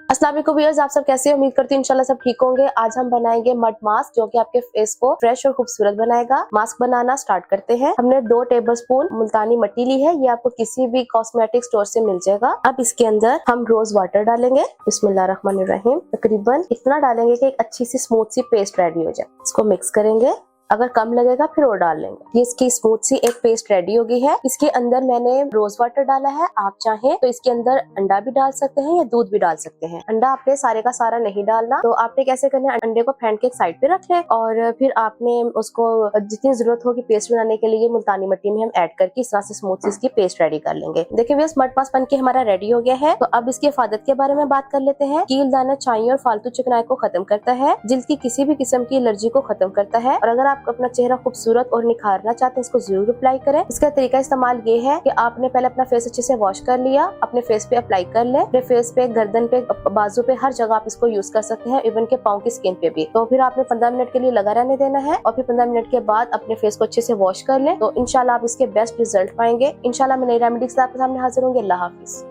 अस्सलाम वालेकुम व्यूअर्स, आप सब कैसे हैं? उम्मीद करती हूँ इंशाल्लाह सब ठीक होंगे। आज हम बनाएंगे मड मास्क जो कि आपके फेस को फ्रेश और खूबसूरत बनाएगा। मास्क बनाना स्टार्ट करते हैं। हमने 2 टेबलस्पून मुल्तानी मिट्टी ली है, ये आपको किसी भी कॉस्मेटिक स्टोर से मिल जाएगा। अब इसके अंदर हम रोज वाटर डालेंगे। बिस्मिल्लाहिर्रहमानिर्रहीम। तकरीबन इतना डालेंगे कि एक अच्छी सी स्मूथ सी पेस्ट रेडी हो जाए। इसको मिक्स करेंगे, अगर कम लगेगा फिर और डाल लेंगे। ये इसकी स्मूथ सी एक पेस्ट रेडी हो गई है। इसके अंदर मैंने रोज वाटर डाला है। आप चाहें तो इसके अंदर अंडा भी डाल सकते हैं या दूध भी डाल सकते हैं। अंडा आपने सारे का सारा नहीं डालना, तो आपने कैसे करना है, अंडे को फेंट के एक साइड पे रख लें और फिर आपने उसको जितनी जरूरत होगी पेस्ट बनाने के लिए मुल्तानी मिट्टी में हम ऐड करके इस तरह से स्मूथ सी इसकी पेस्ट रेडी कर लेंगे। देखिए व्यूअर्स, मड मास्क बन के हमारा रेडी हो गया है। तो अब इसकी हिफाजत के बारे में बात कर लेते हैं। कील, दाने, छाई और फालतू चिकनाई को खत्म करता है। जिल्द की किसी भी किस्म की एलर्जी को खत्म करता है। और अगर आप अपना चेहरा खूबसूरत और निखारना चाहते हैं, इसको जरूर अप्लाई करें। इसका तरीका इस्तेमाल ये है कि आपने पहले अपना फेस अच्छे से वॉश कर लिया, अपने फेस पे अप्लाई कर ले। अपने फेस पे, गर्दन पे, बाजू पे, हर जगह आप इसको यूज कर सकते हैं, इवन के पाँव की स्किन पे भी। तो फिर आपने 15 मिनट के लिए लगा रहने देना है और फिर 15 मिनट के बाद अपने फेस को अच्छे से वॉश कर ले। तो इंशाल्लाह आप इसके बेस्ट रिजल्ट पाएंगे। इंशाल्लाह मैं नई रेमेडी के साथ आपके सामने हाजिर होंगे। अल्लाह हाफिज।